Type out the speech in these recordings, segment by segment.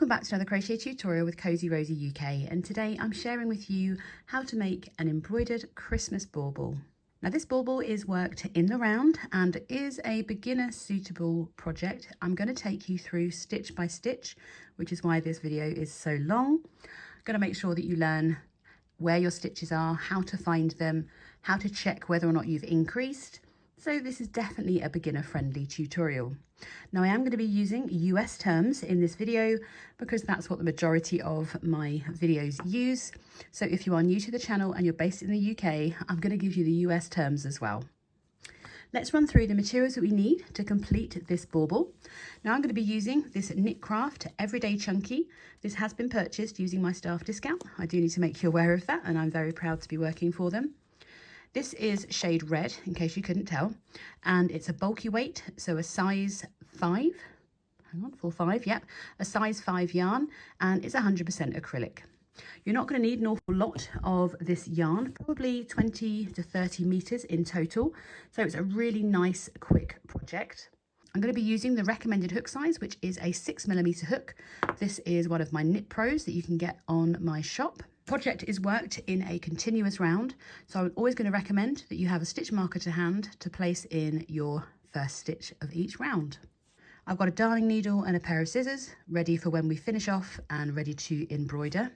Welcome back to another crochet tutorial with Cozy Rosie UK, and today I'm sharing with you how to make an embroidered Christmas bauble. Now this bauble is worked in the round and is a beginner suitable project. I'm going to take you through stitch by stitch, which is why this video is so long. I'm going to make sure that you learn where your stitches are, how to find them, how to check whether or not you've increased. So this is definitely a beginner friendly tutorial. Now I am going to be using US terms in this video because that's what the majority of my videos use. So if you are new to the channel and you're based in the UK, I'm going to give you the US terms as well. Let's run through the materials that we need to complete this bauble. Now I'm going to be using this Knitcraft Everyday Chunky. This has been purchased using my staff discount. I do need to make you aware of that, and I'm very proud to be working for them. This is shade red, in case you couldn't tell, and it's a bulky weight, so a size 5, full 5, yep, a size 5 yarn, and it's 100% acrylic. You're not going to need an awful lot of this yarn, probably 20 to 30 meters in total, so it's a really nice, quick project. I'm going to be using the recommended hook size, which is a 6mm hook. This is one of my Knit Pros that you can get on my shop. Project is worked in a continuous round, so I'm always going to recommend that you have a stitch marker to hand to place in your first stitch of each round. I've got a darning needle and a pair of scissors ready for when we finish off and ready to embroider.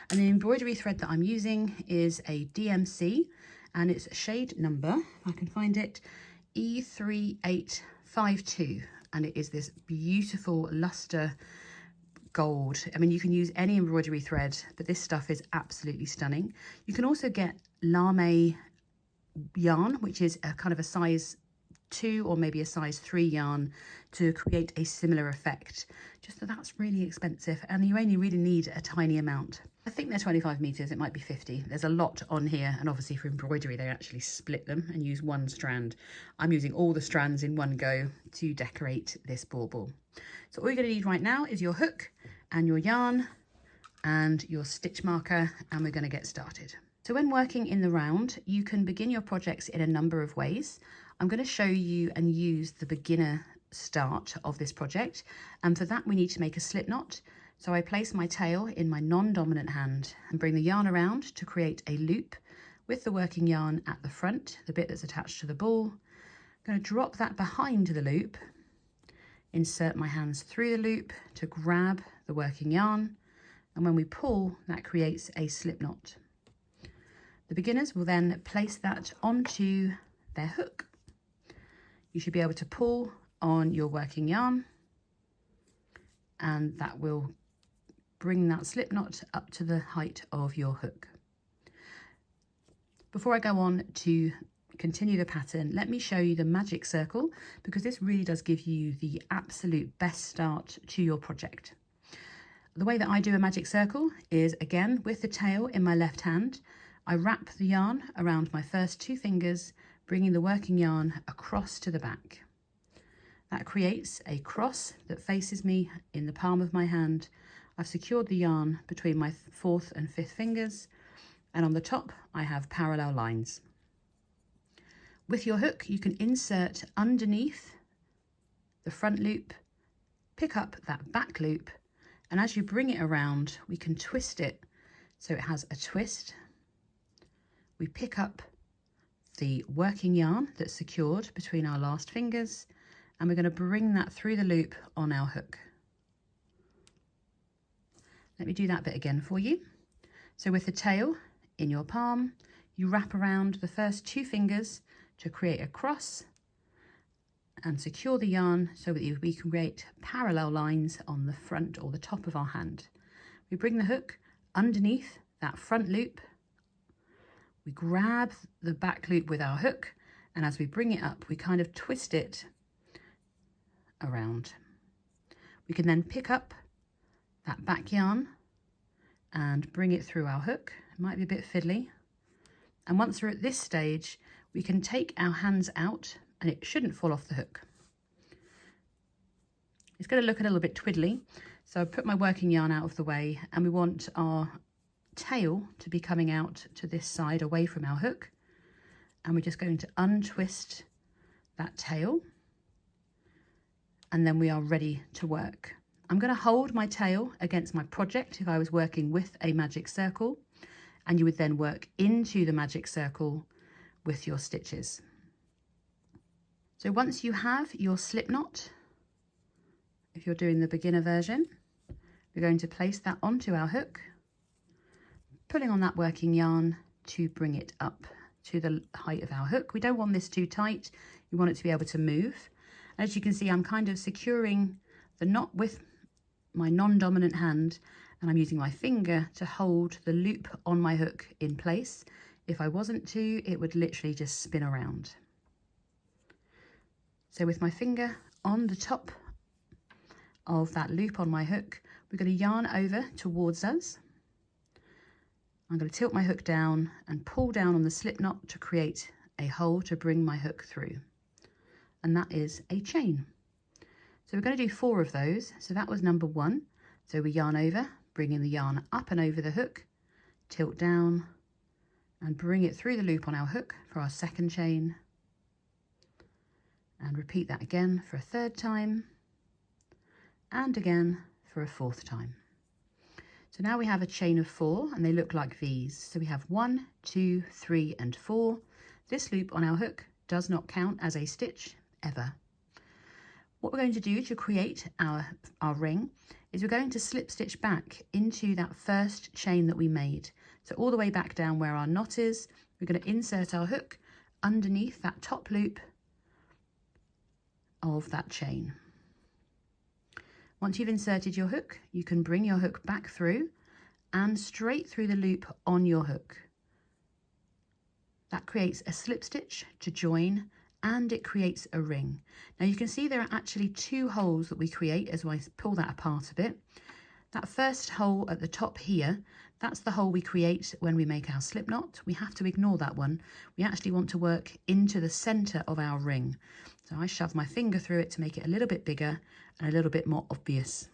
And the embroidery thread that I'm using is a DMC, and it's shade number, if I can find it, E3852, and it is this beautiful luster gold. I mean, you can use any embroidery thread, but this stuff is absolutely stunning. You can also get lame yarn, which is a kind of a size 2 or maybe a size 3 yarn to create a similar effect. Just that's really expensive, and you only really need a tiny amount. I think they're 25 meters, it might be 50. There's a lot on here, and obviously for embroidery they actually split them and use one strand. I'm using all the strands in one go to decorate this bauble. So all you're going to need right now is your hook and your yarn and your stitch marker, and we're going to get started. So when working in the round, you can begin your projects in a number of ways. I'm going to show you and use the beginner start of this project, and for that we need to make a slip knot. So I place my tail in my non-dominant hand and bring the yarn around to create a loop with the working yarn at the front, the bit that's attached to the ball. I'm going to drop that behind the loop, insert my hands through the loop to grab the working yarn, and when we pull, that creates a slip knot. The beginners will then place that onto their hook. You should be able to pull on your working yarn, and that will bring that slip knot up to the height of your hook. Before I go on to continue the pattern, let me show you the magic circle, because this really does give you the absolute best start to your project. The way that I do a magic circle is, again, with the tail in my left hand, I wrap the yarn around my first 2 fingers, bringing the working yarn across to the back. That creates a cross that faces me in the palm of my hand. I've secured the yarn between my 4th and 5th fingers, and on the top I have parallel lines. With your hook, you can insert underneath the front loop, pick up that back loop, and as you bring it around, we can twist it so it has a twist. We pick up the working yarn that's secured between our last fingers, and we're going to bring that through the loop on our hook. Let me do that bit again for you. So with the tail in your palm, you wrap around the first 2 fingers to create a cross and secure the yarn so that we can create parallel lines on the front or the top of our hand. We bring the hook underneath that front loop, we grab the back loop with our hook, and as we bring it up, we kind of twist it around. We can then pick up that back yarn and bring it through our hook. It might be a bit fiddly. And once we're at this stage, we can take our hands out and it shouldn't fall off the hook. It's going to look a little bit twiddly, so I put my working yarn out of the way, and we want our tail to be coming out to this side away from our hook, and we're just going to untwist that tail, and then we are ready to work. I'm going to hold my tail against my project if I was working with a magic circle, and you would then work into the magic circle with your stitches. So once you have your slip knot, if you're doing the beginner version, we're going to place that onto our hook, pulling on that working yarn to bring it up to the height of our hook. We don't want this too tight, we want it to be able to move. As you can see, I'm kind of securing the knot with my non-dominant hand, and I'm using my finger to hold the loop on my hook in place. If I wasn't to, it would literally just spin around. So with my finger on the top of that loop on my hook, we're going to yarn over towards us. I'm going to tilt my hook down and pull down on the slip knot to create a hole to bring my hook through. And that is a chain. So we're going to do 4 of those. So that was number 1. So we yarn over, bringing the yarn up and over the hook, tilt down and bring it through the loop on our hook for our second chain. And repeat that again for a 3rd time and again for a 4th time. So now we have a chain of 4 and they look like V's. So we have 1, 2, 3 and 4. This loop on our hook does not count as a stitch ever. What we're going to do to create our ring is we're going to slip stitch back into that first chain that we made. So all the way back down where our knot is, we're going to insert our hook underneath that top loop of that chain. Once you've inserted your hook, you can bring your hook back through and straight through the loop on your hook. That creates a slip stitch to join, and it creates a ring. Now you can see there are actually 2 holes that we create as I pull that apart a bit. That first hole at the top here, that's the hole we create when we make our slip knot. We have to ignore that one. We actually want to work into the center of our ring. So I shove my finger through it to make it a little bit bigger and a little bit more obvious.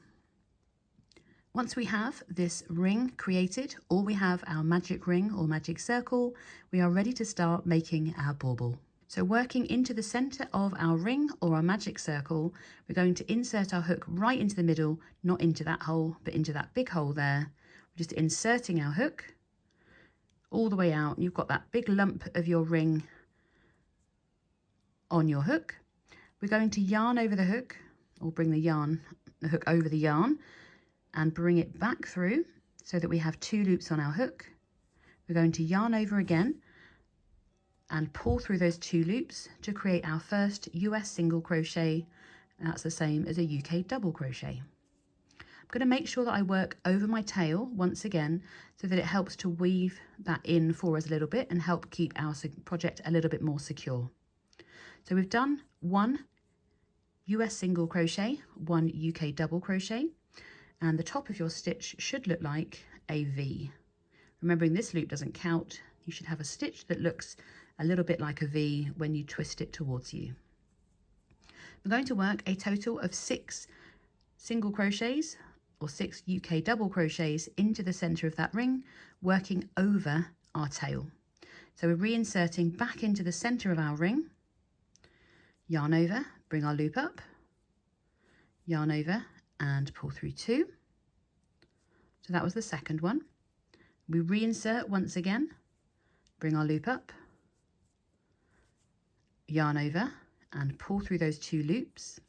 Once we have this ring created, or we have our magic ring or magic circle, we are ready to start making our bauble. So working into the center of our ring or our magic circle, we're going to insert our hook right into the middle, not into that hole, but into that big hole there. We're just inserting our hook all the way out. You've got that big lump of your ring on your hook. We're going to yarn over the hook, or bring the hook over the yarn and bring it back through so that we have 2 loops on our hook. We're going to yarn over again and pull through those 2 loops to create our first US single crochet, and that's the same as a UK double crochet. I'm going to make sure that I work over my tail once again so that it helps to weave that in for us a little bit and help keep our project a little bit more secure. So we've done 1 US single crochet, 1 UK double crochet, and the top of your stitch should look like a V. Remembering this loop doesn't count, you should have a stitch that looks a little bit like a V when you twist it towards you. We're going to work a total of 6 single crochets or 6 UK double crochets into the center of that ring, working over our tail. So we're reinserting back into the center of our ring, yarn over, bring our loop up, yarn over and pull through 2. So that was the second one. We reinsert once again, bring our loop up, yarn over and pull through those 2 loops.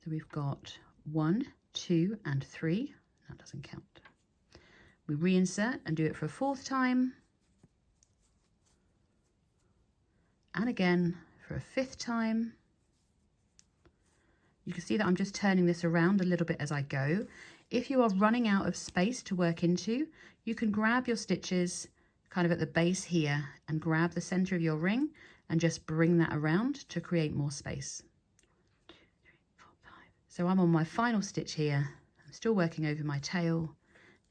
So we've got 1, 2 and 3. That doesn't count. We reinsert and do it for a 4th time, and again for a 5th time. You can see that I'm just turning this around a little bit as I go. If you are running out of space to work into, you can grab your stitches kind of at the base here and grab the center of your ring and just bring that around to create more space. 1, 2, 3, 4, 5. So I'm on my final stitch here. I'm still working over my tail,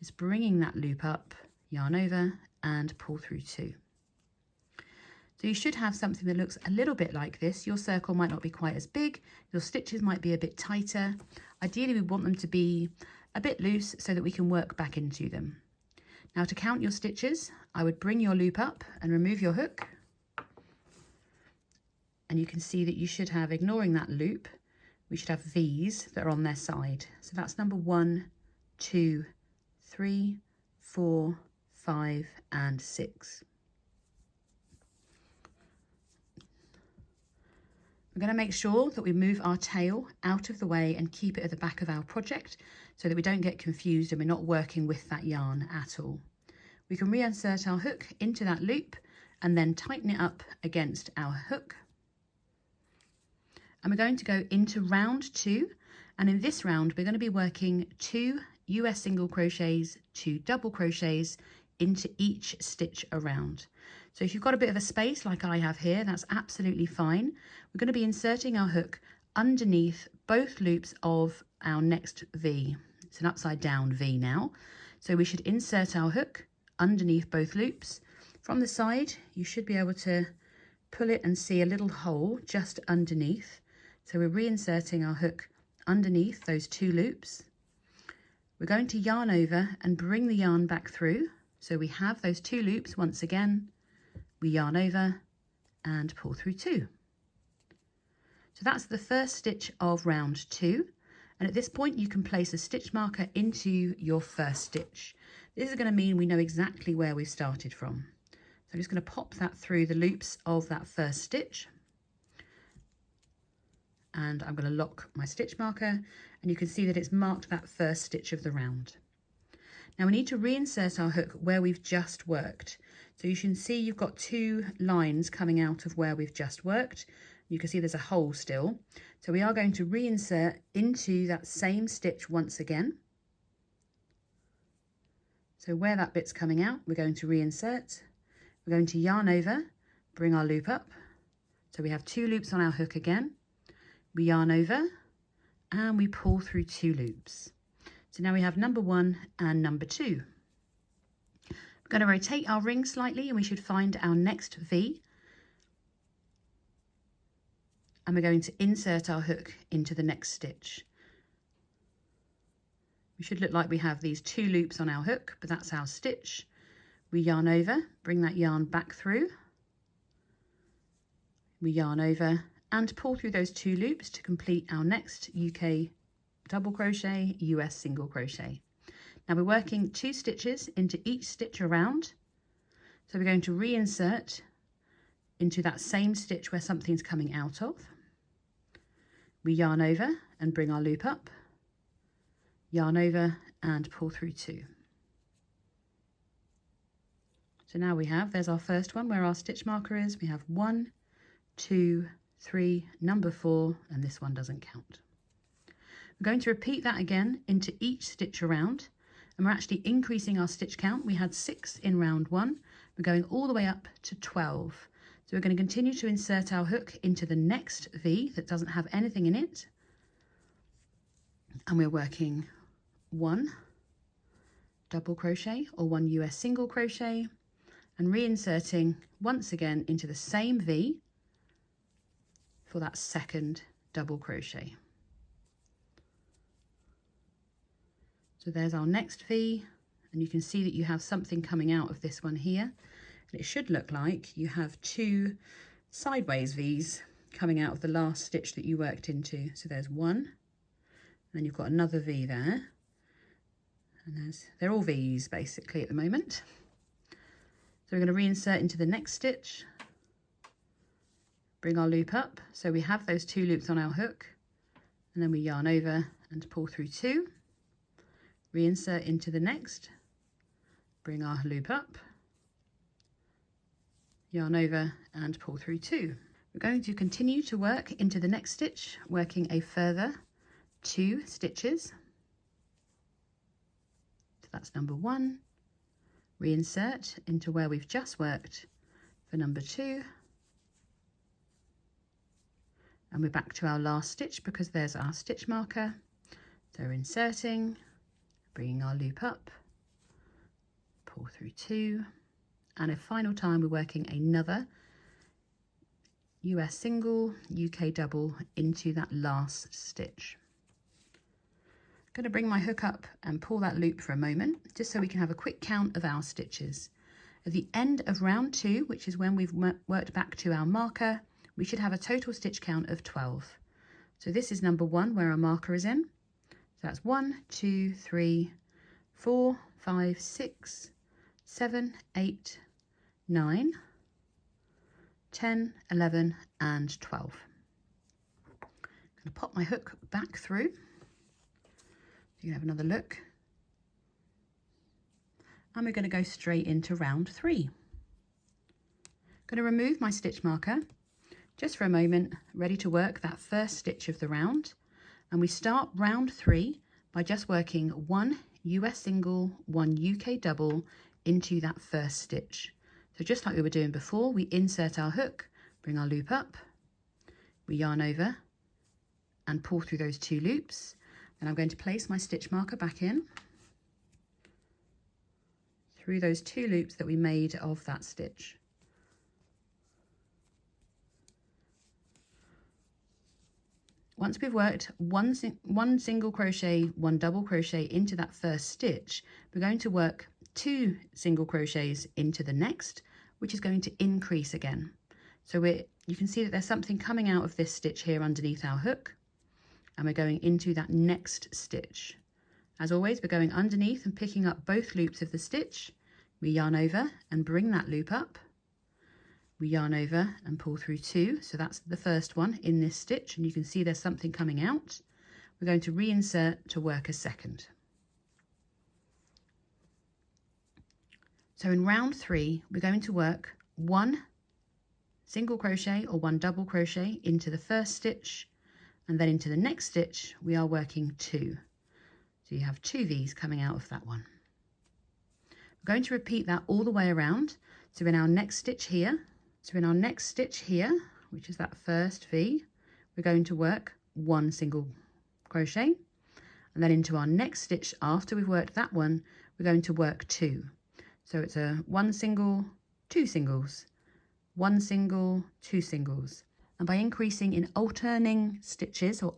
just bringing that loop up, yarn over and pull through 2. So you should have something that looks a little bit like this. Your circle might not be quite as big, your stitches might be a bit tighter. Ideally we want them to be a bit loose so that we can work back into them. Now to count your stitches, I would bring your loop up and remove your hook. And you can see that you should have, ignoring that loop, we should have V's that are on their side. So that's number 1, 2, 3, 4, 5 and 6. We're going to make sure that we move our tail out of the way and keep it at the back of our project so that we don't get confused and we're not working with that yarn at all. We can reinsert our hook into that loop and then tighten it up against our hook. And we're going to go into round 2, and in this round we're going to be working 2 US single crochets, 2 double crochets into each stitch around. So if you've got a bit of a space like I have here, that's absolutely fine. We're going to be inserting our hook underneath both loops of our next V. It's an upside down V now. So we should insert our hook underneath both loops. From the side, you should be able to pull it and see a little hole just underneath. So we're reinserting our hook underneath those 2 loops. We're going to yarn over and bring the yarn back through. So we have those 2 loops once again. We yarn over and pull through 2. So that's the first stitch of round 2. And at this point you can place a stitch marker into your first stitch. This is going to mean we know exactly where we've started from. So I'm just going to pop that through the loops of that first stitch. And I'm going to lock my stitch marker, and you can see that it's marked that first stitch of the round. Now we need to reinsert our hook where we've just worked. So you can see you've got 2 lines coming out of where we've just worked. You can see there's a hole still. So we are going to reinsert into that same stitch once again. So where that bit's coming out, we're going to reinsert. We're going to yarn over, bring our loop up. So we have 2 loops on our hook again. We yarn over and we pull through 2 loops. So now we have number 1 and number 2. We're going to rotate our ring slightly and we should find our next V. And we're going to insert our hook into the next stitch. We should look like we have these 2 loops on our hook, but that's our stitch. We yarn over, bring that yarn back through. We yarn over and pull through those 2 loops to complete our next UK double crochet, US single crochet. Now we're working 2 stitches into each stitch around. So we're going to reinsert into that same stitch where something's coming out of. We yarn over and bring our loop up. Yarn over and pull through 2. So now there's our first one where our stitch marker is. We have 1, 2, 3, number 4, and this one doesn't count. We're going to repeat that again into each stitch around, and we're actually increasing our stitch count. We had 6 in round 1. We're going all the way up to 12. So we're going to continue to insert our hook into the next V that doesn't have anything in it. And we're working 1 double crochet or 1 US single crochet and reinserting once again into the same V for that second double crochet. So there's our next V, and you can see that you have something coming out of this one here. And it should look like you have 2 sideways V's coming out of the last stitch that you worked into. So there's 1, and then you've got another V there. And they're all V's basically at the moment. So we're going to reinsert into the next stitch, bring our loop up. So we have those 2 loops on our hook, and then we yarn over and pull through 2. Reinsert into the next, bring our loop up, yarn over and pull through 2. We're going to continue to work into the next stitch, working a further 2 stitches. So that's number 1. Reinsert into where we've just worked for number 2. And we're back to our last stitch because there's our stitch marker. So we're inserting, bringing our loop up, pull through 2, and a final time we're working another US single, UK double into that last stitch. I'm going to bring my hook up and pull that loop for a moment, just so we can have a quick count of our stitches. At the end of round 2, which is when we've worked back to our marker, we should have a total stitch count of 12. So this is number 1 where our marker is in. So that's 1, 2, 3, 4, 5, 6, 7, 8, 9, 10, 11 and 12. I'm going to pop my hook back through. You can have another look. And we're going to go straight into round 3. I'm going to remove my stitch marker just for a moment, ready to work that first stitch of the round. And we start round 3 by just working 1 US single, 1 UK double into that first stitch. So just like we were doing before, we insert our hook, bring our loop up, we yarn over and pull through those 2 loops. Then I'm going to place my stitch marker back in through those 2 loops that we made of that stitch. Once we've worked one single crochet, 1 double crochet into that first stitch, we're going to work 2 single crochets into the next, which is going to increase again. So you can see that there's something coming out of this stitch here underneath our hook, and we're going into that next stitch. As always, we're going underneath and picking up both loops of the stitch. We yarn over and bring that loop up. We yarn over and pull through 2, so that's the first one in this stitch, and you can see there's something coming out. We're going to reinsert to work a second. So in round 3, we're going to work 1 single crochet or 1 double crochet into the first stitch, and then into the next stitch we are working 2. So you have 2 V's coming out of that one. We're going to repeat that all the way around. So in our next stitch here, which is that first V, we're going to work 1 single crochet, and then into our next stitch after we've worked that one, we're going to work 2. So it's a 1 single, 2 singles, 1 single, 2 singles. And by increasing in alternating stitches, you're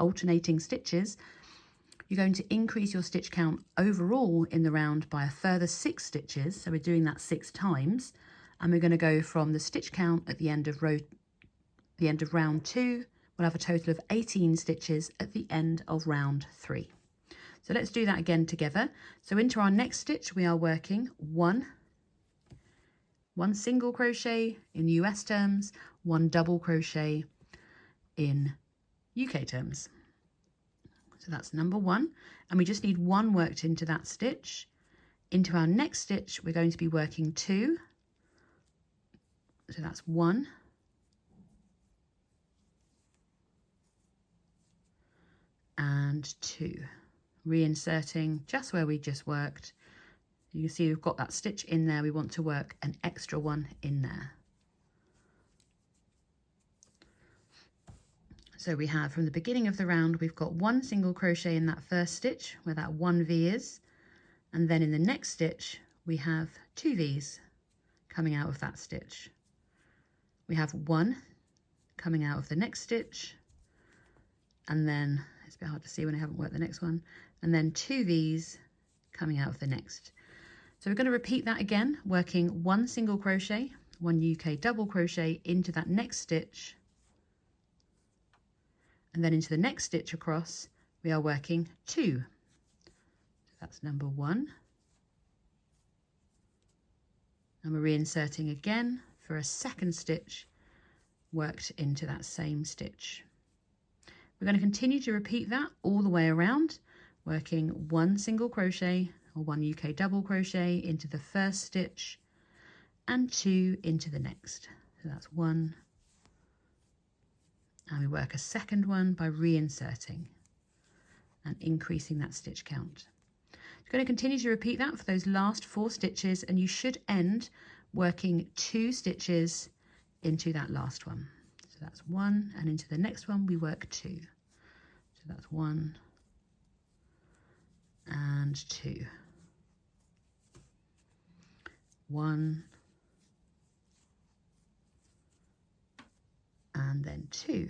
going to increase your stitch count overall in the round by a further 6 stitches. So we're doing that 6 times. And we're going to go from the stitch count at the end of round 2. We'll have a total of 18 stitches at the end of round 3. So let's do that again together. So into our next stitch, we are working 1 single crochet in US terms, 1 double crochet in UK terms. So that's number 1. And we just need 1 worked into that stitch. Into our next stitch, we're going to be working 2. So that's 1, and 2, reinserting just where we just worked. You can see we've got that stitch in there. We want to work an extra one in there. So we have, from the beginning of the round, we've got 1 single crochet in that first stitch where that 1 V is, and then in the next stitch we have 2 V's coming out of that stitch. We have 1 coming out of the next stitch, and then it's a bit hard to see when I haven't worked the next one, and then 2 V's coming out of the next. So we're going to repeat that again, working 1 single crochet, 1 UK double crochet into that next stitch, and then into the next stitch across we are working 2. So that's number 1, and we're reinserting again for a second stitch worked into that same stitch. We're going to continue to repeat that all the way around, working 1 single crochet or 1 UK double crochet into the first stitch and 2 into the next. So that's 1, and we work a second one by reinserting and increasing that stitch count. You're going to continue to repeat that for those last 4 stitches, and you should end working 2 stitches into that last one. So that's 1, and into the next one we work 2. So that's 1 and 2. 1 and then 2.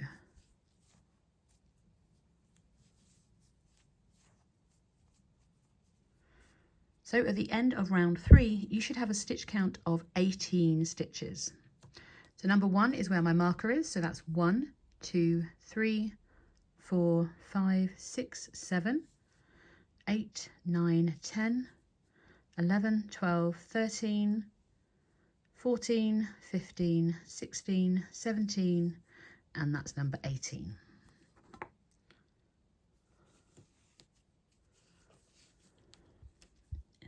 So at the end of round 3, you should have a stitch count of 18 stitches. So number 1 is where my marker is, so that's 1, 2, 3, 4, 5, 6, 7, 8, 9, 10, 11, 12, 13, 14, 15, 16, 17, and that's number 18.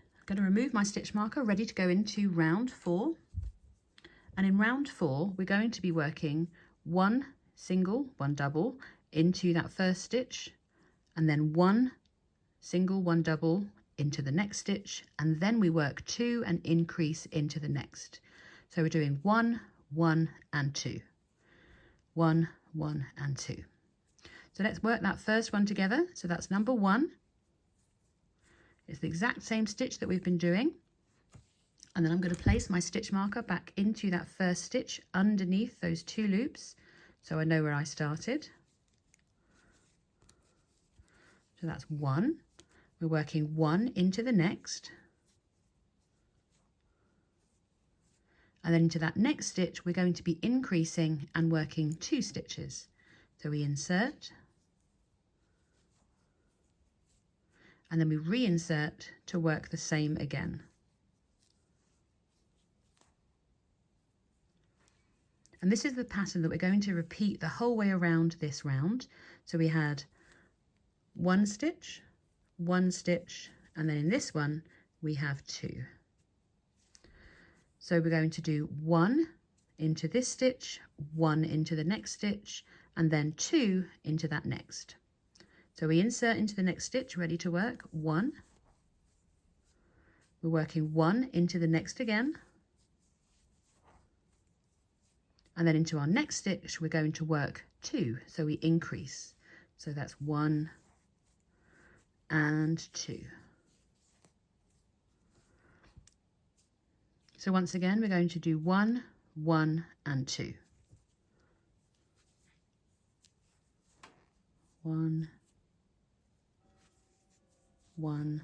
I'm going to remove my stitch marker, ready to go into round 4. And in round 4, we're going to be working 1 single, 1 double into that first stitch, and then 1 single, 1 double into the next stitch, and then we work 2 and increase into the next. So we're doing 1, 1 and 2, 1, 1 and 2. So let's work that first one together. So that's number 1. It's the exact same stitch that we've been doing. And then I'm going to place my stitch marker back into that first stitch underneath those 2 loops, so I know where I started. So that's 1. We're working 1 into the next, and then into that next stitch we're going to be increasing and working 2 stitches. So we insert, and then we reinsert to work the same again. And this is the pattern that we're going to repeat the whole way around this round. So we had 1 stitch, 1 stitch, and then in this one we have 2. So we're going to do 1 into this stitch, 1 into the next stitch, and then 2 into that next. So we insert into the next stitch, ready to work, 1. We're working 1 into the next again, and then into our next stitch we're going to work 2, so we increase. So that's 1 and 2. So once again we're going to do 1, 1 and 2. 1, 1,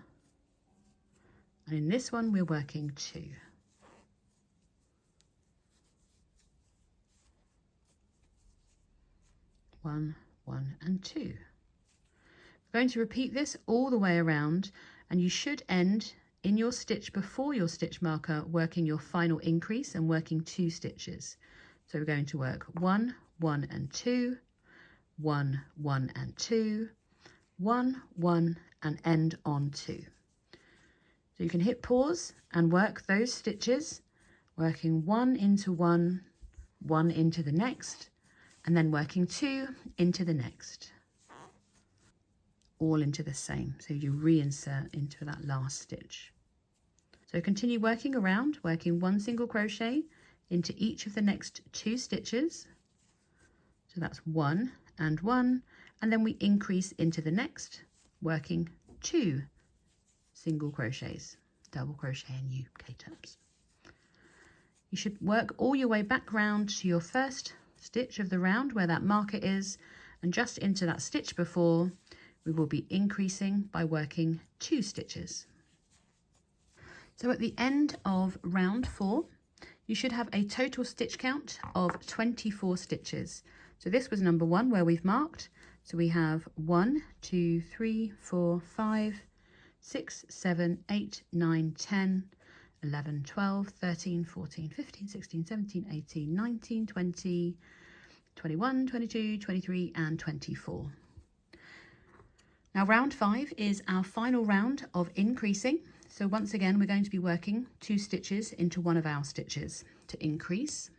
and in this one we're working 2. 1, 1 and 2. We're going to repeat this all the way around, and you should end in your stitch before your stitch marker working your final increase and working 2 stitches. So we're going to work 1, 1 and 2, 1, 1 and 2, 1, 1 and end on 2. So you can hit pause and work those stitches, working 1 into 1, 1 into the next, and then working 2 into the next, all into the same. So you reinsert into that last stitch. So continue working around, working 1 single crochet into each of the next 2 stitches. So that's 1 and 1, and then we increase into the next, working 2 single crochets, double crochet and U K-turns. You should work all your way back round to your first stitch of the round where that marker is, and just into that stitch before we will be increasing by working 2 stitches. So at the end of round 4 you should have a total stitch count of 24 stitches. So this was number 1 where we've marked, so we have 1, 2, 3, 4, 5, 6, 7, 8, 9, 10, 11, 12, 13, 14, 15, 16, 17, 18, 19, 20, 21, 22, 23 and 24. Now round 5 is our final round of increasing. So once again we're going to be working 2 stitches into one of our stitches to increase.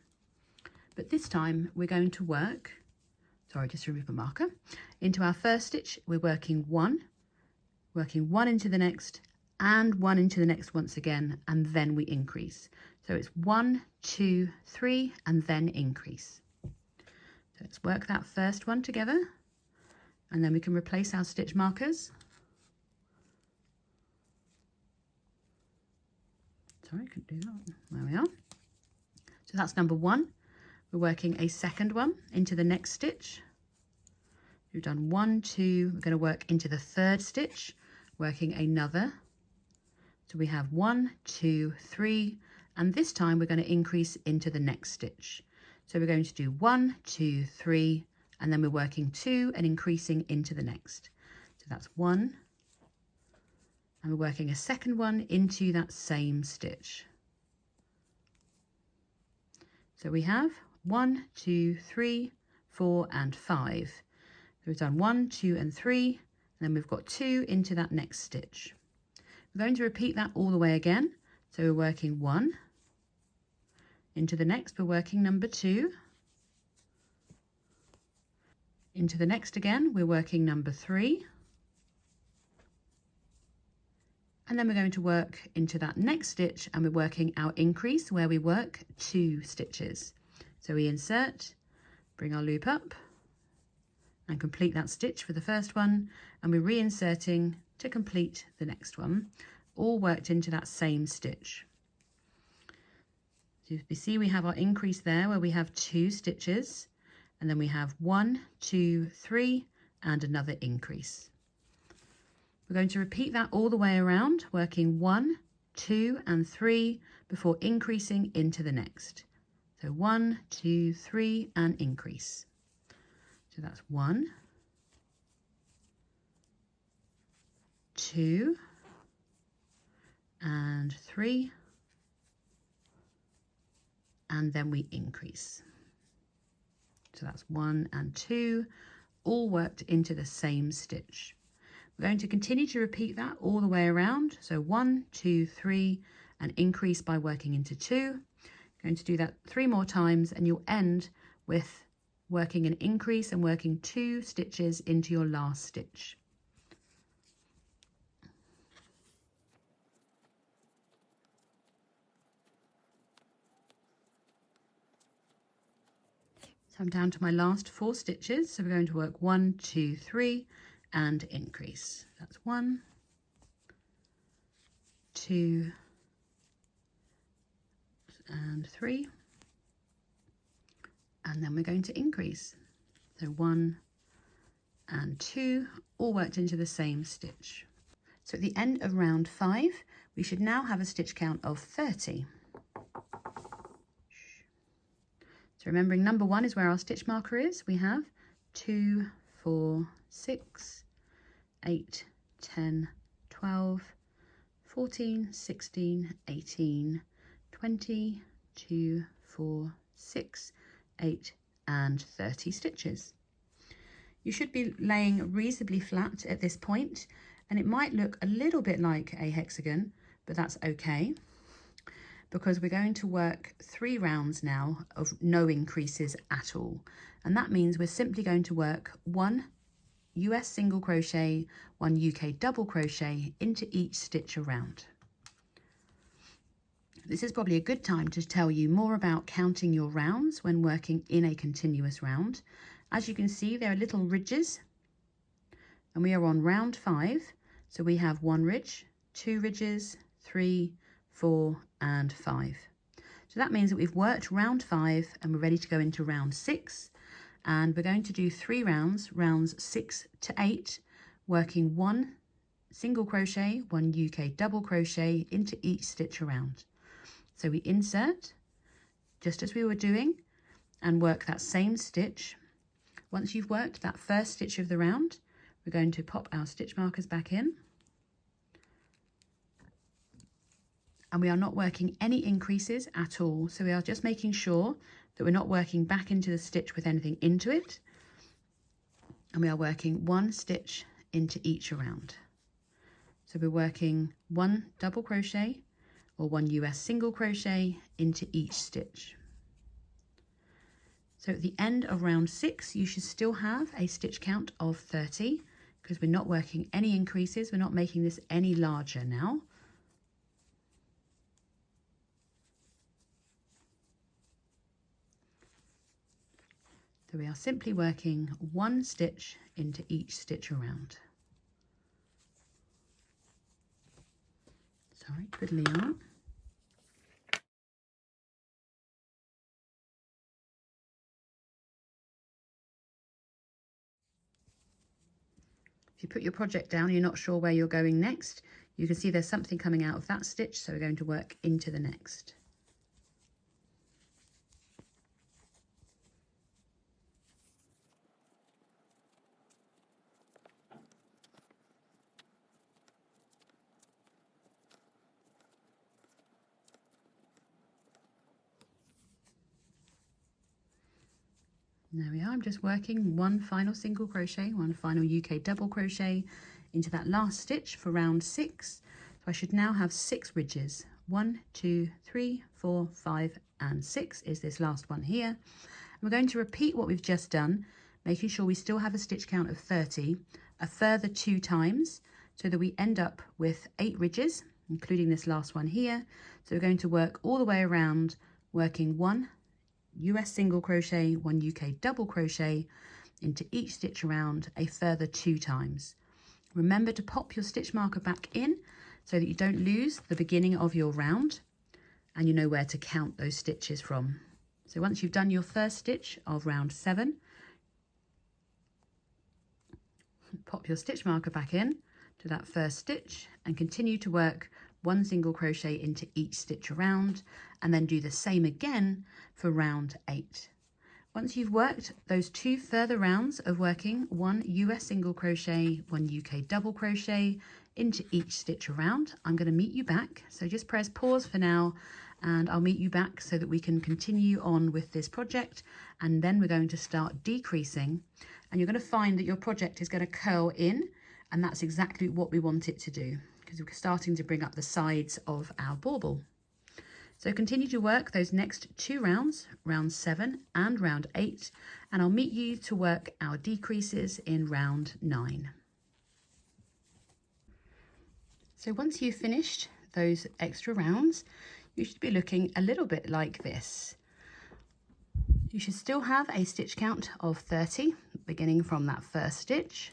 But this time we're going to work, sorry, just remove my marker, into our first stitch we're working 1 into the next, and 1 into the next once again, and then we increase. So it's 1, 2, 3 and then increase. So let's work that first one together, and then we can replace our stitch markers. Sorry, I couldn't do that. There we are. So that's number 1. We're working a second one into the next stitch. We've done 1, 2, we're going to work into the third stitch, working another. So we have 1, 2, 3, and this time we're going to increase into the next stitch. So we're going to do 1, 2, 3, and then we're working 2 and increasing into the next. So that's 1, and we're working a second one into that same stitch. So we have 1, 2, 3, 4 and 5. So we've done 1, 2 and 3, and then we've got 2 into that next stitch. We're going to repeat that all the way again. So we're working 1, into the next we're working number 2, into the next again we're working number 3, and then we're going to work into that next stitch and we're working our increase where we work 2 stitches. So we insert, bring our loop up and complete that stitch for the first one, and we're reinserting to complete the next one, all worked into that same stitch. So you see we have our increase there where we have 2 stitches, and then we have 1, 2, 3 and another increase. We're going to repeat that all the way around, working 1, 2 and 3 before increasing into the next. So 1, 2, 3 and increase. So that's 1, 2 and 3, and then we increase. So that's 1 and 2, all worked into the same stitch. We're going to continue to repeat that all the way around. So 1, 2, 3 and increase by working into 2. Going to do that 3 more times and you'll end with working an increase and working 2 stitches into your last stitch. So I'm down to my last 4 stitches. So we're going to work 1, 2, 3 and increase. That's 1, 2 and 3, and then we're going to increase. So 1 and 2 all worked into the same stitch. So at the end of round 5 we should now have a stitch count of 30. So remembering number 1 is where our stitch marker is. We have 2, 4, 6, 8, 10, 12, 14, 16, 18, 20, 2, 4, 6, 8 and 30 stitches. You should be laying reasonably flat at this point, and it might look a little bit like a hexagon, but that's okay, because we're going to work 3 rounds now of no increases at all. And that means we're simply going to work 1 US single crochet, 1 UK double crochet into each stitch around. This is probably a good time to tell you more about counting your rounds when working in a continuous round. As you can see, there are little ridges, and we are on round 5. So we have 1 ridge, 2 ridges, 3, 4 and 5. So that means that we've worked round 5 and we're ready to go into round 6. And we're going to do 3 rounds, rounds 6 to 8, working 1 single crochet, 1 UK double crochet into each stitch around. So we insert, just as we were doing, and work that same stitch. Once you've worked that first stitch of the round, we're going to pop our stitch markers back in. And we are not working any increases at all. So we are just making sure that we're not working back into the stitch with anything into it. And we are working 1 stitch into each around. So we're working 1 double crochet or 1 US single crochet into each stitch. So at the end of round 6, you should still have a stitch count of 30 because we're not working any increases. We're not making this any larger now. So we are simply working 1 stitch into each stitch around. Sorry, twiddly yarn. If you put your project down and you're not sure where you're going next, you can see there's something coming out of that stitch, so we're going to work into the next. There we are. I'm just working one final single crochet, one final UK double crochet into that last stitch for round 6. So I should now have 6 ridges. 1, 2, 3, 4, 5 and 6 is this last one here. And we're going to repeat what we've just done, making sure we still have a stitch count of 30, a further 2 times, so that we end up with 8 ridges, including this last one here. So we're going to work all the way around, working 1 US single crochet, 1 UK double crochet into each stitch around a further 2 times. Remember to pop your stitch marker back in so that you don't lose the beginning of your round, and you know where to count those stitches from. So once you've done your first stitch of round 7, pop your stitch marker back in to that first stitch and continue to work 1 single crochet into each stitch around, and then do the same again for round 8. Once you've worked those 2 further rounds of working 1 US single crochet, 1 UK double crochet into each stitch around, I'm going to meet you back. So just press pause for now and I'll meet you back so that we can continue on with this project, and then we're going to start decreasing, and you're going to find that your project is going to curl in, and that's exactly what we want it to do, because we're starting to bring up the sides of our bauble. So continue to work those next 2 rounds, round 7 and round 8, and I'll meet you to work our decreases in round 9. So once you've finished those extra rounds, you should be looking a little bit like this. You should still have a stitch count of 30, beginning from that first stitch.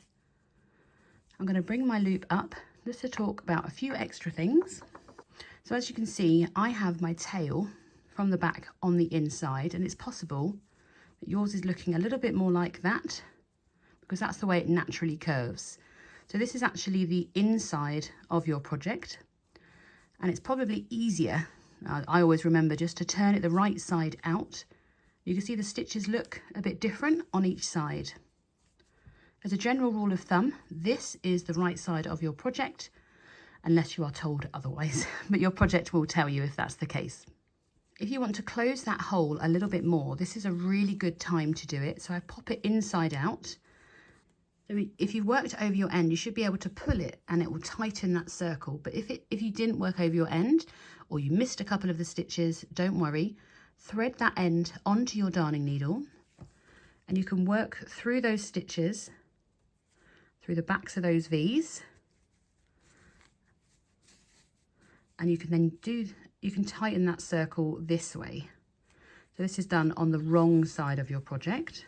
I'm going to bring my loop up just to talk about a few extra things. So as you can see, I have my tail from the back on the inside, and it's possible that yours is looking a little bit more like that because that's the way it naturally curves. So this is actually the inside of your project, and it's probably easier, I always remember, just to turn it the right side out. You can see the stitches look a bit different on each side. As a general rule of thumb, this is the right side of your project, unless you are told otherwise, but your project will tell you if that's the case. If you want to close that hole a little bit more, this is a really good time to do it. So I pop it inside out. So if you worked over your end, you should be able to pull it and it will tighten that circle. But if you didn't work over your end, or you missed a couple of the stitches, don't worry. Thread that end onto your darning needle, and you can work through those stitches, through the backs of those V's, and you can tighten that circle this way. So this is done on the wrong side of your project.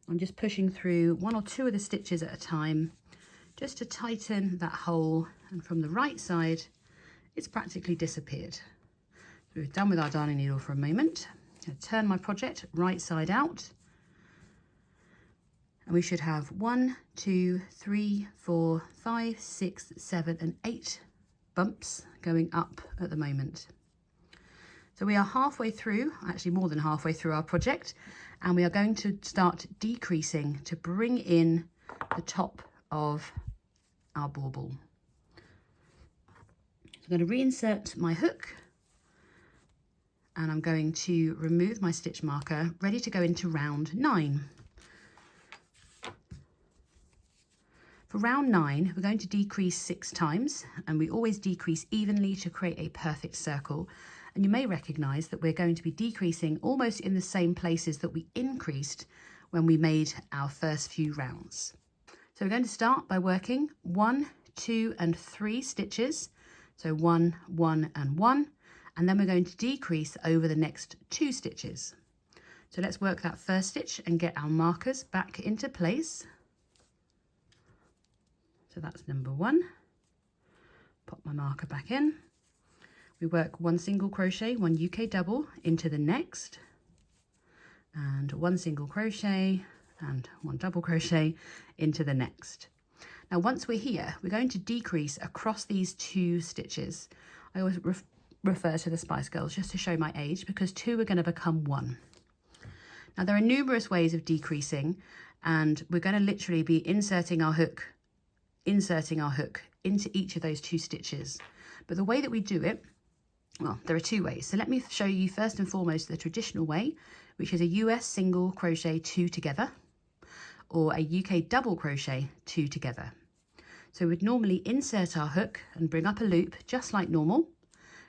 I'm just pushing through 1 or 2 of the stitches at a time just to tighten that hole, and from the right side it's practically disappeared. So we're done with our darning needle for a moment. I'm going to turn my project right side out, and we should have 1, 2, 3, 4, 5, 6, 7 and 8 bumps going up at the moment. So we are halfway through, actually more than halfway through our project, and we are going to start decreasing to bring in the top of our bauble. So I'm going to reinsert my hook, and I'm going to remove my stitch marker, ready to go into round 9. For round 9, we're going to decrease 6 times, and we always decrease evenly to create a perfect circle. And you may recognise that we're going to be decreasing almost in the same places that we increased when we made our first few rounds. So we're going to start by working 1, 2 and 3 stitches. So 1, 1 and 1, and then we're going to decrease over the next 2 stitches. So let's work that first stitch and get our markers back into place. So that's number 1. Pop my marker back in. We work 1 single crochet, 1 UK double into the next, and 1 single crochet and 1 double crochet into the next. Now once we're here, we're going to decrease across these 2 stitches. I always refer to the Spice Girls just to show my age, because 2 are going to become 1. Now there are numerous ways of decreasing, and we're going to literally be inserting our hook into each of those 2 stitches. But the way that we do it Well, there are two ways. So let me show you first and foremost the traditional way, which is a US single crochet 2 together, or a UK double crochet 2 together. So we'd normally insert our hook and bring up a loop just like normal.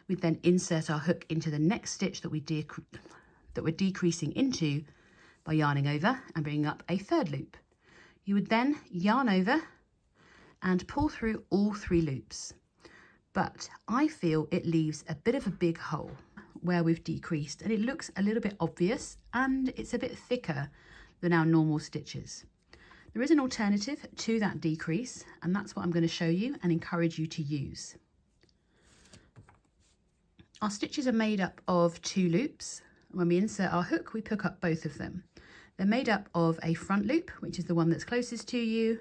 We'd then insert our hook into the next stitch that we're decreasing into by yarning over and bringing up a third loop. You would then yarn over and pull through all 3 loops. But I feel it leaves a bit of a big hole where we've decreased, and it looks a little bit obvious and it's a bit thicker than our normal stitches. There is an alternative to that decrease, and that's what I'm going to show you and encourage you to use. Our stitches are made up of 2 loops. When we insert our hook, we pick up both of them. They're made up of a front loop, which is the one that's closest to you,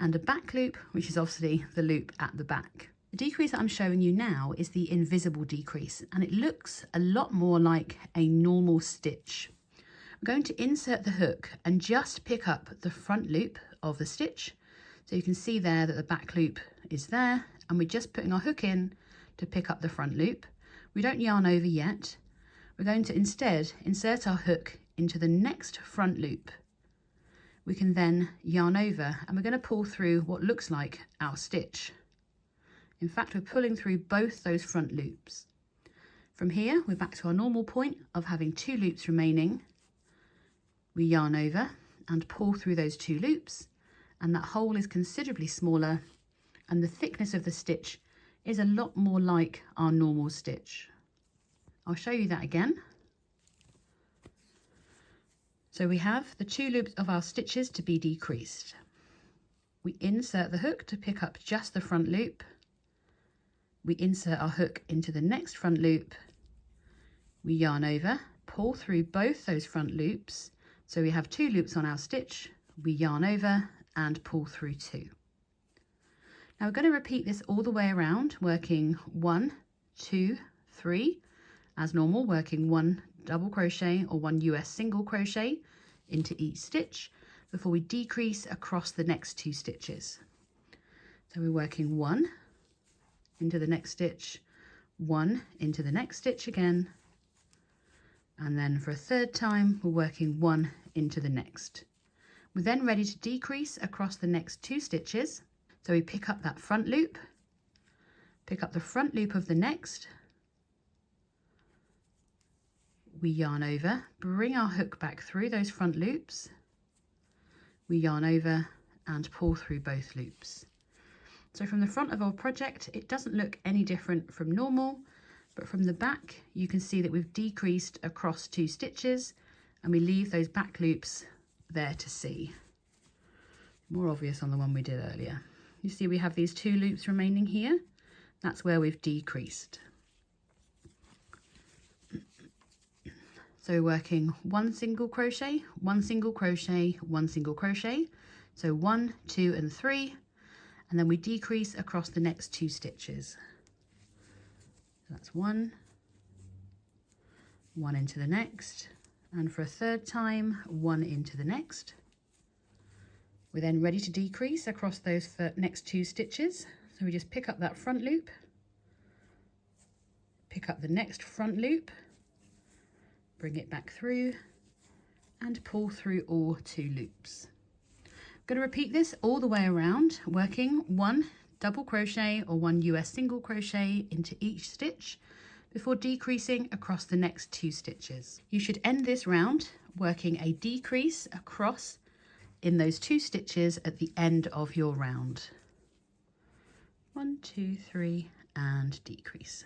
and a back loop, which is obviously the loop at the back. The decrease that I'm showing you now is the invisible decrease, and it looks a lot more like a normal stitch. We're going to insert the hook and just pick up the front loop of the stitch. So you can see there that the back loop is there, and we're just putting our hook in to pick up the front loop. We don't yarn over yet. We're going to instead insert our hook into the next front loop. We can then yarn over, and we're going to pull through what looks like our stitch. In fact, we're pulling through both those front loops. From here, we're back to our normal point of having 2 loops remaining. We yarn over and pull through those 2 loops, and that hole is considerably smaller, and the thickness of the stitch is a lot more like our normal stitch. I'll show you that again. So we have the 2 loops of our stitches to be decreased. We insert the hook to pick up just the front loop. We insert our hook into the next front loop. We yarn over, pull through both those front loops. So we have 2 loops on our stitch. We yarn over and pull through 2. Now we're going to repeat this all the way around, working 1, 2, 3 as normal, working 1 double crochet or 1 US single crochet into each stitch before we decrease across the next 2 stitches. So we're working 1 into the next stitch, 1 into the next stitch again, and then for a third time we're working 1 into the next. We're then ready to decrease across the next 2 stitches. So we pick up that front loop, pick up the front loop of the next, we yarn over, bring our hook back through those front loops, we yarn over and pull through both loops. So from the front of our project, it doesn't look any different from normal, but from the back, you can see that we've decreased across 2 stitches, and we leave those back loops there to see. More obvious on the one we did earlier. You see we have these 2 loops remaining here. That's where we've decreased. So working 1 single crochet, 1 single crochet, 1 single crochet. So 1, 2 and 3. And then we decrease across the next 2 stitches. So that's 1, 1 into the next, and for a third time, 1 into the next. We're then ready to decrease across those next 2 stitches. So we just pick up that front loop, pick up the next front loop, bring it back through, and pull through all 2 loops. I'm going to repeat this all the way around, working 1 double crochet or 1 US single crochet into each stitch before decreasing across the next 2 stitches. You should end this round working a decrease across in those 2 stitches at the end of your round. 1, 2, 3 and decrease.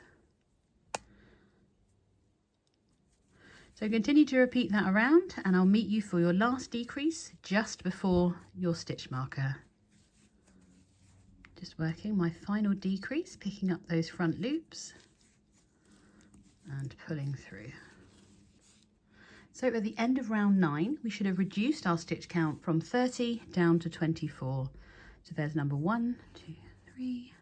So continue to repeat that around, and I'll meet you for your last decrease just before your stitch marker. Just working my final decrease, picking up those front loops and pulling through. So at the end of round 9, we should have reduced our stitch count from 30 down to 24. So there's number 1, 2, 3.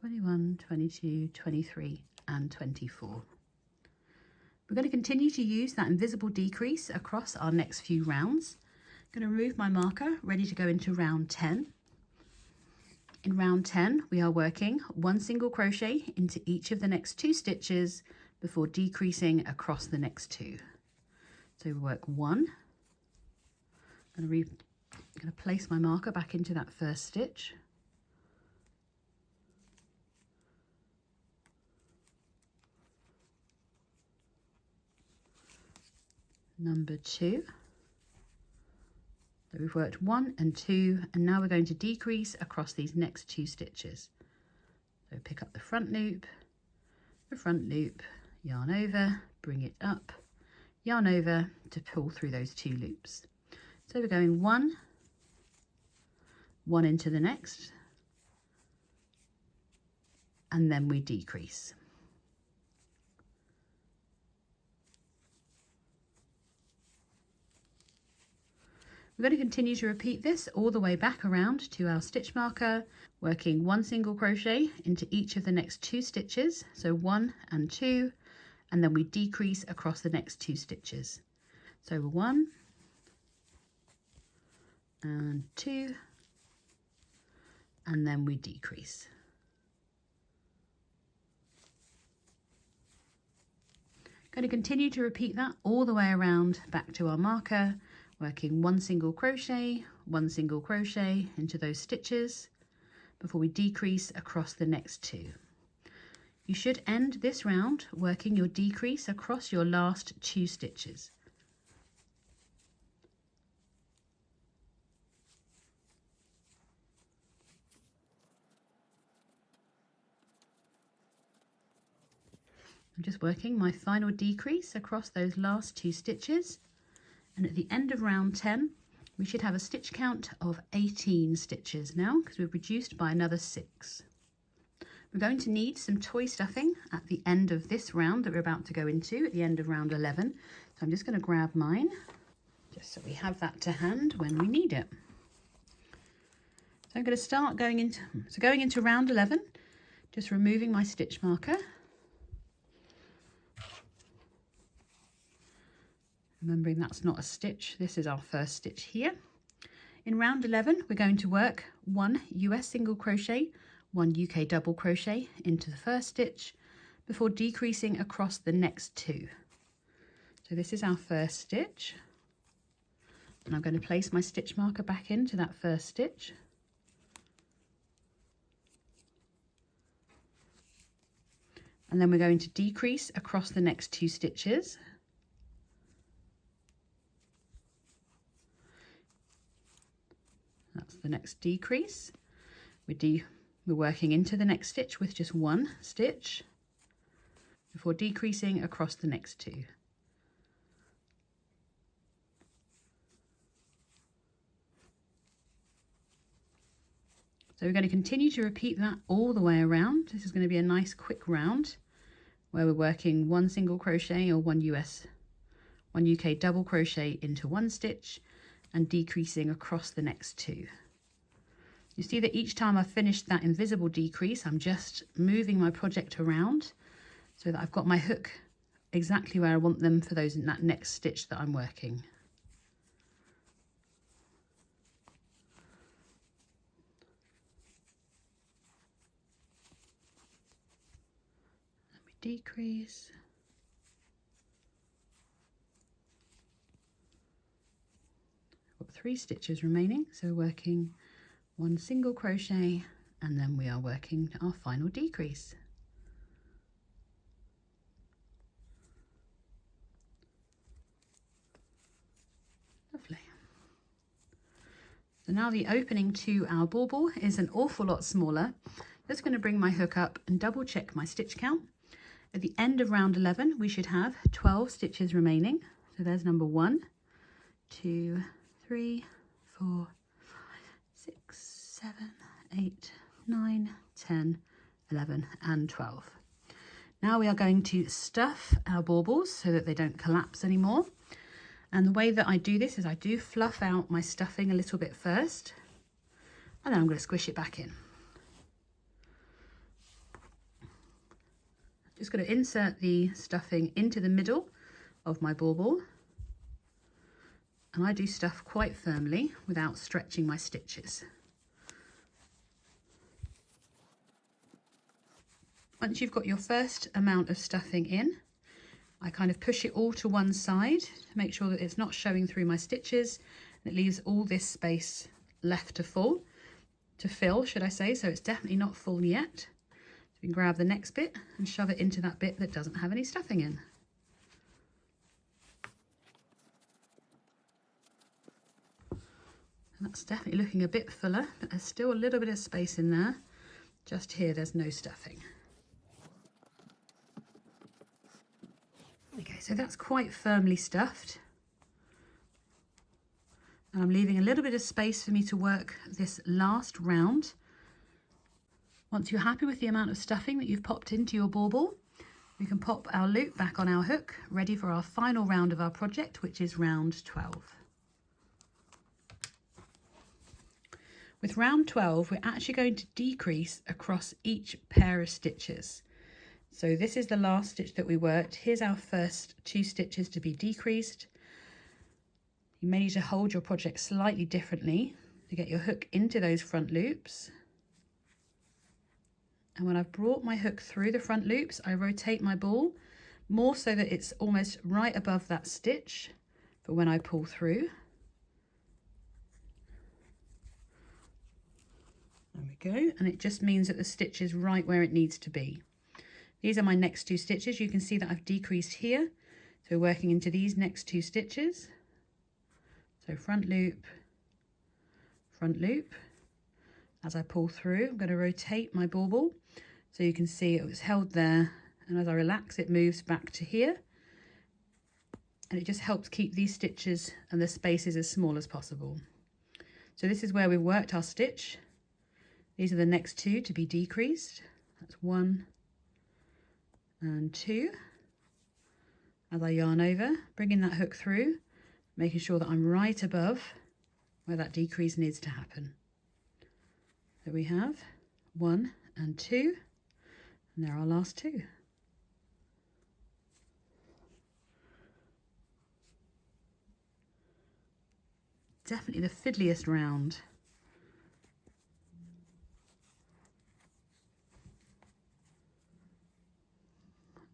21, 22, 23 and 24. We're going to continue to use that invisible decrease across our next few rounds. I'm going to remove my marker, ready to go into round 10. In round 10, we are working 1 single crochet into each of the next 2 stitches before decreasing across the next 2. So we work 1. I'm going to place my marker back into that first stitch. Number 2. So we've worked 1 and 2, and now we're going to decrease across these next 2 stitches. So pick up the front loop, yarn over, bring it up, yarn over to pull through those 2 loops. So we're going 1 into the next, and then we decrease. We're going to continue to repeat this all the way back around to our stitch marker, working 1 single crochet into each of the next 2 stitches, so 1 and 2, and then we decrease across the next 2 stitches. So 1 and 2, and then we decrease. Going to continue to repeat that all the way around back to our marker, working 1 single crochet, 1 single crochet into those stitches before we decrease across the next 2. You should end this round working your decrease across your last 2 stitches. I'm just working my final decrease across those last 2 stitches, and at the end of round 10 we should have a stitch count of 18 stitches now, because we've reduced by another 6. We're going to need some toy stuffing at the end of this round that we're about to go into, at the end of round 11. So I'm just going to grab mine, just so we have that to hand when we need it. So I'm going to start going into round 11, just removing my stitch marker. Remembering that's not a stitch, this is our first stitch here. In round 11, we're going to work 1 US single crochet, 1 UK double crochet into the first stitch before decreasing across the next 2. So this is our first stitch, and I'm going to place my stitch marker back into that first stitch. And then we're going to decrease across the next 2 stitches. That's the next decrease. We're working into the next stitch with just 1 stitch before decreasing across the next 2. So we're going to continue to repeat that all the way around. This is going to be a nice quick round where we're working 1 single crochet or 1 UK double crochet into 1 stitch and decreasing across the next 2. You see that each time I've finished that invisible decrease, I'm just moving my project around so that I've got my hook exactly where I want them for those in that next stitch that I'm working. Let me decrease. I've got 3 stitches remaining, so we're working 1 single crochet, and then we are working our final decrease. Lovely. So now the opening to our bauble is an awful lot smaller. Just going to bring my hook up and double check my stitch count. At the end of round 11 we should have 12 stitches remaining. So there's number 1, 2, 3, 4, 6, 7, 8, 9, 10, 11 and 12. Now we are going to stuff our baubles so that they don't collapse anymore. And the way that I do this is I do fluff out my stuffing a little bit first, and then I'm going to squish it back in. Just going to insert the stuffing into the middle of my bauble, and I do stuff quite firmly without stretching my stitches. Once you've got your first amount of stuffing in, I kind of push it all to one side to make sure that it's not showing through my stitches. It leaves all this space left to fill, should I say, so it's definitely not full yet. So you can grab the next bit and shove it into that bit that doesn't have any stuffing in. And that's definitely looking a bit fuller, but there's still a little bit of space in there. Just here, there's no stuffing. Okay, so that's quite firmly stuffed. And I'm leaving a little bit of space for me to work this last round. Once you're happy with the amount of stuffing that you've popped into your bauble, we can pop our loop back on our hook, ready for our final round of our project, which is round 12. With round 12, we're actually going to decrease across each pair of stitches. So this is the last stitch that we worked. Here's our first 2 stitches to be decreased. You may need to hold your project slightly differently to get your hook into those front loops. And when I've brought my hook through the front loops, I rotate my ball more so that it's almost right above that stitch for when I pull through. There we go, and it just means that the stitch is right where it needs to be. These are my next 2 stitches. You can see that I've decreased here. So working into these next 2 stitches. So front loop. As I pull through, I'm going to rotate my bauble. So you can see it was held there. And as I relax, it moves back to here. And it just helps keep these stitches and the spaces as small as possible. So this is where we've worked our stitch. These are the next 2 to be decreased. That's 1 and 2. As I yarn over, bringing that hook through, making sure that I'm right above where that decrease needs to happen. So we have 1 and 2, and there are our last 2. Definitely the fiddliest round.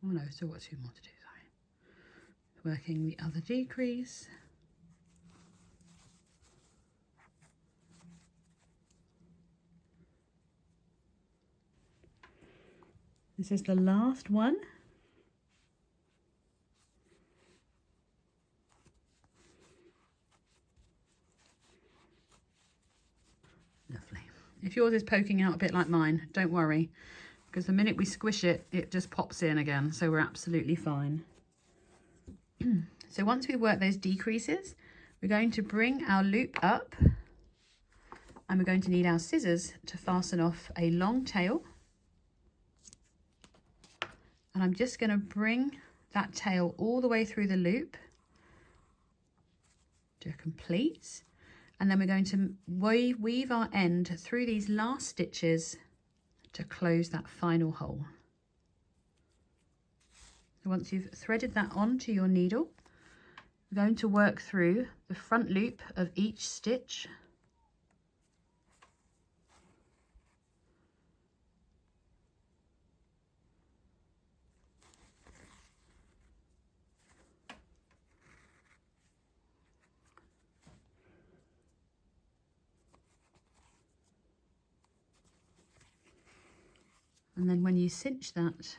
Oh no, still got 2 more to do, sorry. Working the other decrease. This is the last one. Lovely. If yours is poking out a bit like mine, don't worry, because the minute we squish it, it just pops in again, so we're absolutely fine. So once we work those decreases, we're going to bring our loop up, and we're going to need our scissors to fasten off a long tail. And I'm just going to bring that tail all the way through the loop to complete. And then we're going to weave our end through these last stitches to close that final hole. So once you've threaded that onto your needle, we're going to work through the front loop of each stitch. And then when you cinch that,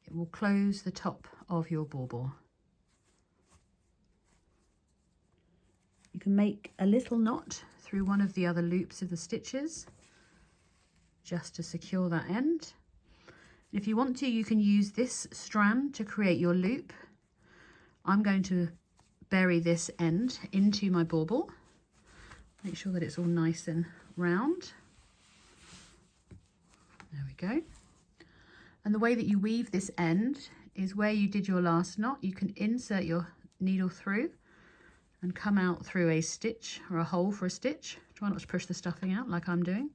it will close the top of your bauble. You can make a little knot through one of the other loops of the stitches just to secure that end. If you want to, you can use this strand to create your loop. I'm going to bury this end into my bauble. Make sure that it's all nice and round. There we go. And the way that you weave this end is where you did your last knot. You can insert your needle through and come out through a stitch or a hole for a stitch. Try not to push the stuffing out like I'm doing.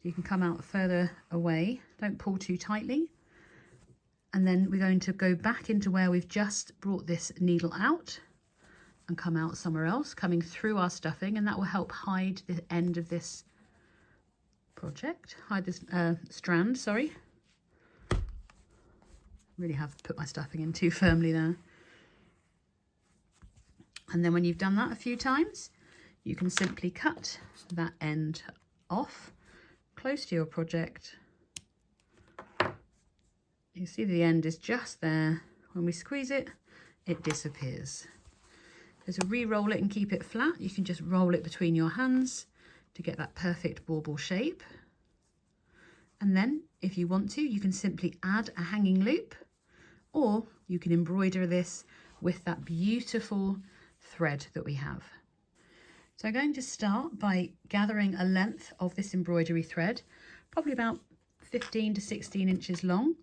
You can come out further away. Don't pull too tightly. And then we're going to go back into where we've just brought this needle out and come out somewhere else, coming through our stuffing, and that will help hide the end of this project, hide this strand, sorry. Really have put my stuffing in too firmly there. And then when you've done that a few times, you can simply cut that end off close to your project. You see the end is just there. When we squeeze it, it disappears. So to re-roll it and keep it flat, you can just roll it between your hands to get that perfect bauble shape. And then, if you want to, you can simply add a hanging loop, or you can embroider this with that beautiful thread that we have. So I'm going to start by gathering a length of this embroidery thread, probably about 15 to 16 inches long,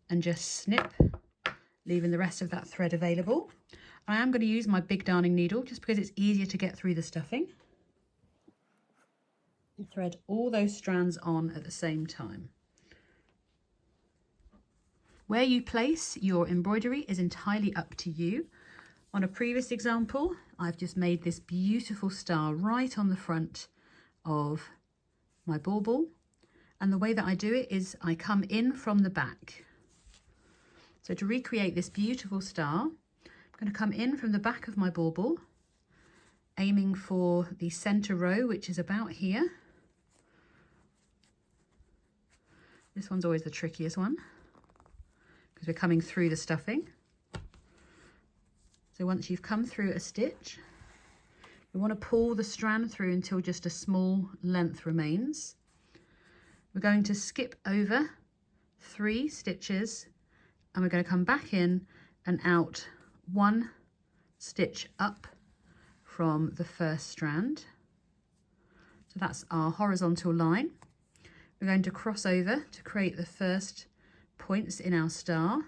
and just snip, leaving the rest of that thread available. I am going to use my big darning needle just because it's easier to get through the stuffing. And thread all those strands on at the same time. Where you place your embroidery is entirely up to you. On a previous example, I've just made this beautiful star right on the front of my bauble. And the way that I do it is I come in from the back. So to recreate this beautiful star, I'm going to come in from the back of my bauble, aiming for the center row, which is about here. This one's always the trickiest one because we're coming through the stuffing. So once you've come through a stitch, you want to pull the strand through until just a small length remains. We're going to skip over 3 stitches, and we're going to come back in and out 1 stitch up from the first strand. So that's our horizontal line. We're going to cross over to create the first points in our star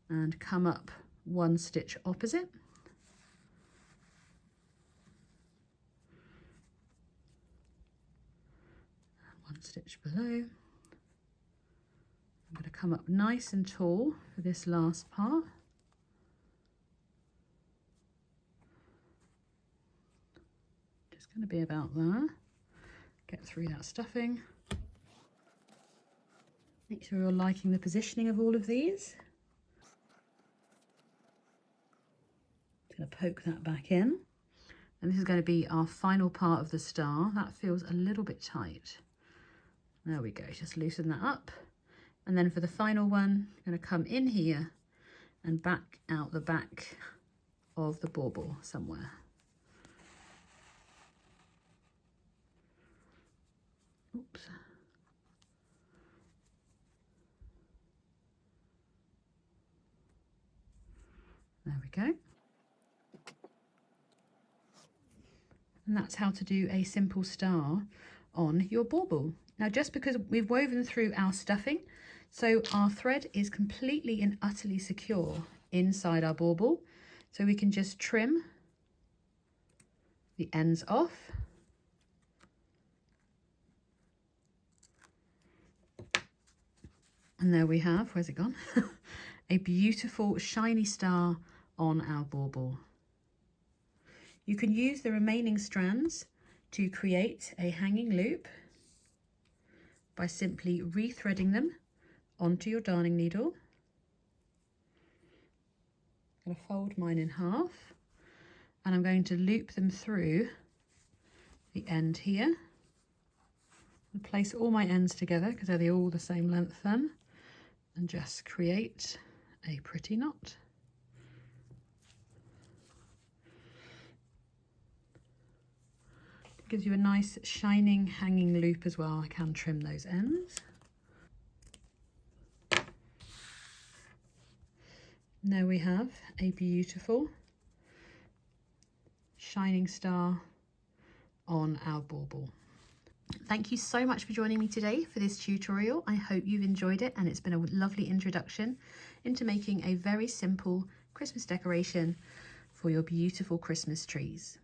and come up 1 stitch opposite. And 1 stitch below. I'm going to come up nice and tall for this last part. Just going to be about there. Get through that stuffing. Make sure you're liking the positioning of all of these. Just going to poke that back in. And this is going to be our final part of the star. That feels a little bit tight. There we go, just loosen that up. And then for the final one, I'm going to come in here and back out the back of the bauble somewhere. Oops. There we go. And that's how to do a simple star on your bauble. Now, just because we've woven through our stuffing, so our thread is completely and utterly secure inside our bauble, so we can just trim the ends off. And there we have, where's it gone? A beautiful shiny star on our bauble. You can use the remaining strands to create a hanging loop by simply rethreading them onto your darning needle. I'm going to fold mine in half and I'm going to loop them through the end here. And place all my ends together because they're all the same length then, and just create a pretty knot. It gives you a nice shining hanging loop as well. I can trim those ends. There we have a beautiful shining star on our bauble. Thank you so much for joining me today for this tutorial. I hope you've enjoyed it and it's been a lovely introduction into making a very simple Christmas decoration for your beautiful Christmas trees.